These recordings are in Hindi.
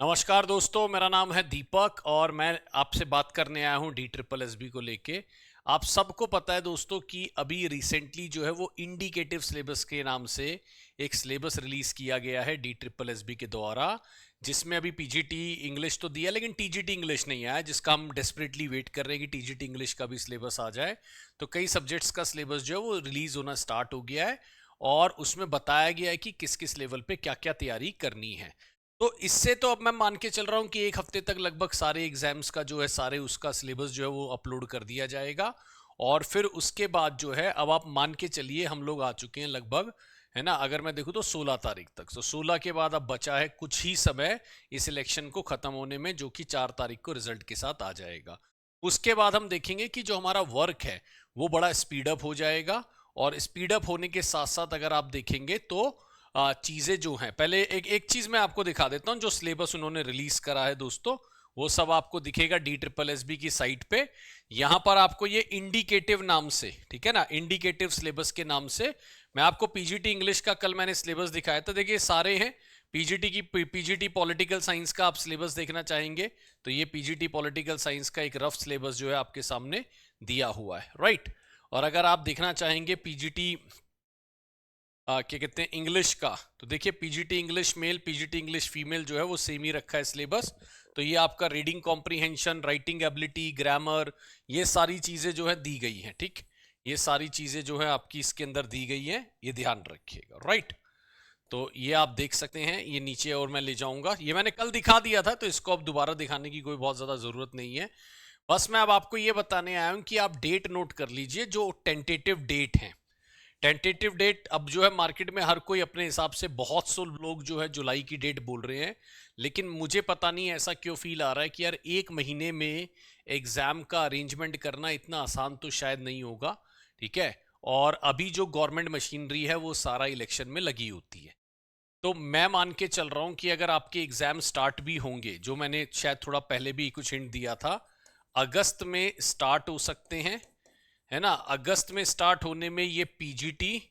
नमस्कार दोस्तों, मेरा नाम है दीपक और मैं आपसे बात करने आया हूँ डी ट्रिपल एस बी को लेके। आप सबको पता है दोस्तों कि अभी रिसेंटली जो है वो इंडिकेटिव सिलेबस के नाम से एक सिलेबस रिलीज किया गया है डी ट्रिपल एस बी के द्वारा, जिसमें अभी पीजीटी इंग्लिश तो दिया लेकिन टीजीटी इंग्लिश नहीं आया, जिसका हम डेस्परेटली वेट कर रहे हैं कि टीजीटी इंग्लिश का भी सिलेबस आ जाए। तो कई सब्जेक्ट्स का सिलेबस जो है वो रिलीज होना स्टार्ट हो गया है और उसमें बताया गया है कि किस किस लेवल पे क्या क्या तैयारी करनी है। तो इससे तो अब मैं मान के चल रहा हूँ कि एक हफ्ते तक लगभग सारे एग्जाम्स का जो है सारे उसका सिलेबस जो है वो अपलोड कर दिया जाएगा। और फिर उसके बाद जो है अब आप मान के चलिए हम लोग आ चुके हैं लगभग, है ना, अगर मैं देखूँ तो 16 तारीख तक। तो 16 के बाद अब बचा है कुछ ही समय इस इलेक्शन को खत्म होने में, जो कि 4 तारीख को रिजल्ट के साथ आ जाएगा। उसके बाद हम देखेंगे कि जो हमारा वर्क है वो बड़ा स्पीड अप हो जाएगा। और स्पीड अप होने के साथ साथ अगर आप देखेंगे तो चीज़ें जो हैं, पहले एक एक चीज़ मैं आपको दिखा देता हूं। जो सिलेबस उन्होंने रिलीज करा है दोस्तों, वो सब आपको दिखेगा डी ट्रिपल एस बी की साइट पे। यहां पर आपको ये इंडिकेटिव नाम से, ठीक है ना, इंडिकेटिव सिलेबस के नाम से मैं आपको पीजीटी इंग्लिश का कल मैंने सिलेबस दिखाया था, देखिए सारे हैं। पीजीटी पॉलिटिकल साइंस का आप सिलेबस देखना चाहेंगे तो ये पीजीटी पॉलिटिकल साइंस का एक रफ सिलेबस जो है आपके सामने दिया हुआ है, राइट। और अगर आप देखना चाहेंगे पीजीटी क्या कहते हैं इंग्लिश का, तो देखिए PGT English male, PGT English female जो है वो सेम ही रखा है सिलेबस। तो ये आपका reading comprehension, writing ability, grammar, ये सारी चीज़ें जो है दी गई हैं, ठीक। ये सारी चीज़ें जो है आपकी इसके अंदर दी गई हैं, ये ध्यान रखिएगा, राइट। तो ये आप देख सकते हैं, ये नीचे और मैं ले जाऊंगा, ये मैंने कल दिखा दिया था तो इसको अब दोबारा दिखाने की कोई बहुत ज़्यादा ज़रूरत नहीं है। बस मैं अब आपको ये बताने आया हूँ कि आप डेट नोट कर लीजिए, जो टेंटेटिव डेट है। टेंटेटिव डेट अब जो है मार्केट में हर कोई अपने हिसाब से, बहुत से लोग जो है जुलाई की डेट बोल रहे हैं, लेकिन मुझे पता नहीं ऐसा क्यों फील आ रहा है कि यार एक महीने में एग्जाम का अरेंजमेंट करना इतना आसान तो शायद नहीं होगा, ठीक है। और अभी जो गवर्नमेंट मशीनरी है वो सारा इलेक्शन में लगी होती है। तो मैं मान के चल रहा हूं कि अगर आपके एग्जाम स्टार्ट भी होंगे, जो मैंने शायद थोड़ा पहले भी कुछ हिंट दिया था, अगस्त में स्टार्ट हो सकते हैं, है ना। अगस्त में स्टार्ट होने में ये पीजीटी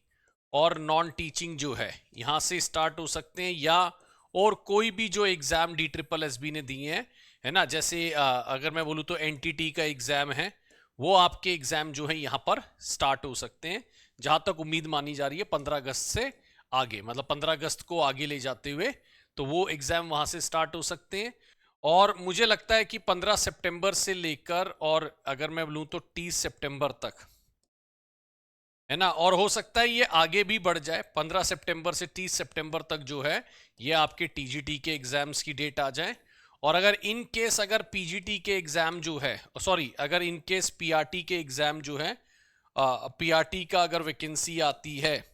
और नॉन टीचिंग जो है यहां से स्टार्ट हो सकते हैं, या और कोई भी जो exam D triple S B ने दिए हैं, है ना। जैसे अगर मैं बोलूँ तो एनटीटी का एग्जाम है, वो आपके एग्जाम जो है यहाँ पर स्टार्ट हो सकते हैं। जहां तक उम्मीद मानी जा रही है 15 अगस्त से आगे, मतलब 15 अगस्त को आगे ले जाते हुए, तो वो एग्जाम वहां से स्टार्ट हो सकते हैं। और मुझे लगता है कि 15 सितंबर से लेकर, और अगर मैं बोलूं तो 30 सितंबर तक, है ना, और हो सकता है ये आगे भी बढ़ जाए, 15 सितंबर से 30 सितंबर तक जो है ये आपके टीजीटी के एग्जाम्स की डेट आ जाए। और अगर इन केस अगर पीजीटी के एग्जाम जो है, सॉरी, अगर इन केस पीआरटी के एग्जाम जो है, पीआरटी का अगर वैकेंसी आती है,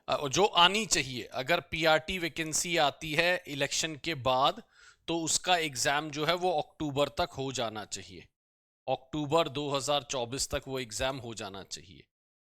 जो आनी चाहिए, अगर पीआरटी वैकेंसी आती है इलेक्शन के बाद, तो उसका एग्जाम जो है वो अक्टूबर तक हो जाना चाहिए। अक्टूबर 2024 तक वो एग्जाम हो जाना चाहिए।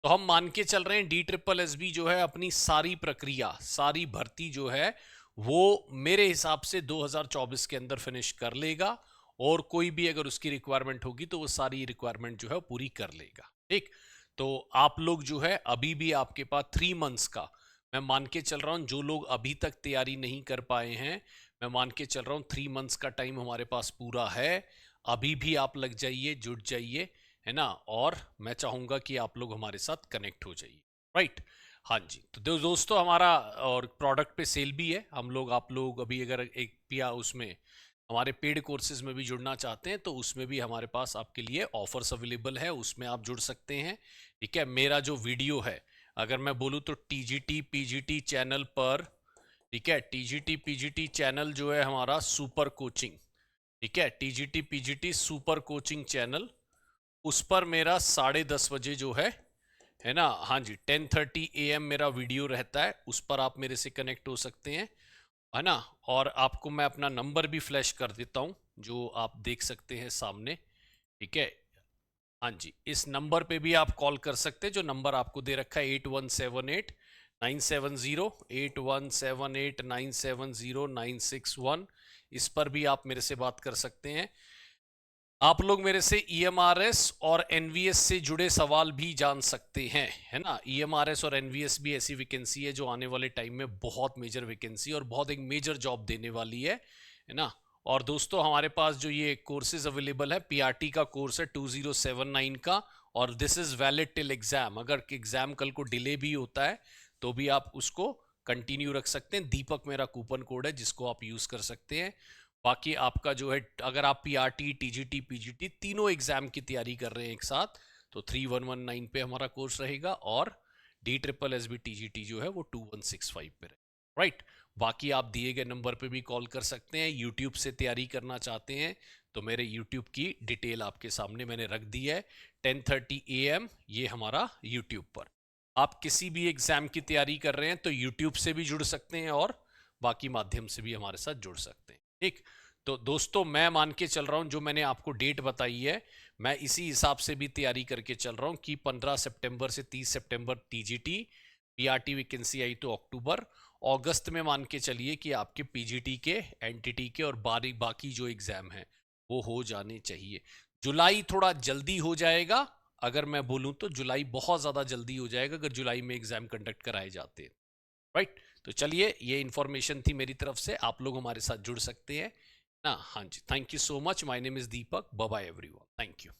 तो हम मान के चल रहे हैं डी ट्रिपल एस बी जो है अपनी सारी प्रक्रिया, सारी भर्ती जो है वो मेरे हिसाब से 2024 के अंदर फिनिश कर लेगा। और कोई भी अगर उसकी रिक्वायरमेंट होगी तो वो सारी रिक्वायरमेंट जो है पूरी कर लेगा, ठीक। तो आप लोग जो है अभी भी आपके पास 3 मंथ्स का, मैं मान के चल रहा हूं, जो लोग अभी तक तैयारी नहीं कर पाए हैं, मैं मान के चल रहा हूं 3 मंथ्स का टाइम हमारे पास पूरा है। अभी भी आप लग जाइए, जुट जाइए, है ना। और मैं चाहूंगा कि आप लोग हमारे साथ कनेक्ट हो जाइए, राइट। हाँ जी, तो दोस्तों हमारा और प्रोडक्ट पे सेल भी है। हम लोग, आप लोग अभी अगर एक पिया उसमें हमारे पेड कोर्सेज में भी जुड़ना चाहते हैं तो उसमें भी हमारे पास आपके लिए ऑफर्स अवेलेबल है, उसमें आप जुड़ सकते हैं, ठीक है। मेरा जो वीडियो है, अगर मैं बोलूँ तो टीजीटी पीजीटी चैनल पर, ठीक है, टीजीटी पीजीटी चैनल जो है हमारा सुपर कोचिंग, ठीक है, TGT PGT super coaching channel, उस पर मेरा 10:30 बजे जो है ना, हाँ जी, 10:30 AM मेरा वीडियो रहता है, उस पर आप मेरे से कनेक्ट हो सकते हैं, है ना। और आपको मैं अपना नंबर भी फ्लैश कर देता हूँ, जो आप देख सकते हैं सामने, ठीक है। हाँ जी, इस नंबर पे भी आप कॉल कर सकते हैं, जो नंबर आपको दे रखा है 8178-970, इस पर भी आप मेरे से बात कर सकते हैं। आप लोग मेरे से ईएमआरएस और एनवीएस से जुड़े सवाल भी जान सकते हैं, है ना। ईएमआरएस और एनवीएस भी ऐसी वैकेंसी है जो आने वाले टाइम में बहुत मेजर वैकेंसी और बहुत एक मेजर जॉब देने वाली है है ना। और दोस्तों हमारे पास जो ये कोर्सेज अवेलेबल है, पीआरटी का कोर्स है 2079 का, और this is valid till exam. अगर एग्जाम कल को डिले भी होता है तो भी आप उसको कंटिन्यू रख सकते हैं। दीपक मेरा कूपन कोड है जिसको आप यूज कर सकते हैं। बाकी आपका जो है, अगर आप पीआरटी, टीजीटी, पीजीटी तीनों एग्जाम की तैयारी कर रहे हैं एक साथ, तो 3119 पे हमारा कोर्स रहेगा, और DSSB TGT जो है वो 2165 पे रहेगा, राइट। बाकी आप दिए गए नंबर पे भी कॉल कर सकते हैं। यूट्यूब से तैयारी करना चाहते हैं तो मेरे यूट्यूब की डिटेल आपके सामने मैंने रख दी है, 10:30 AM ये हमारा यूट्यूब पर। आप किसी भी एग्जाम की तैयारी कर रहे हैं तो यूट्यूब से भी जुड़ सकते हैं और बाकी माध्यम से भी हमारे साथ जुड़ सकते हैं, ठीक। तो दोस्तों मैं मान के चल रहा हूं, जो मैंने आपको डेट बताई है मैं इसी हिसाब से भी तैयारी करके चल रहा हूं कि 15 सितंबर से 30 सितंबर टीजीटी, पीआरटी वैकेंसी आई तो अक्टूबर, अगस्त में मान के चलिए कि आपके पीजीटी के, एनटीटी के और बाकी जो एग्जाम है वो हो जाने चाहिए। जुलाई थोड़ा जल्दी हो जाएगा, अगर मैं बोलूं तो जुलाई बहुत ज़्यादा जल्दी हो जाएगा अगर जुलाई में एग्जाम कंडक्ट कराए जाते हैं, राइट। तो चलिए ये इन्फॉर्मेशन थी मेरी तरफ से, आप लोग हमारे साथ जुड़ सकते हैं ना। हाँ जी, thank you so much. My name is Deepak. Bye bye everyone, thank you.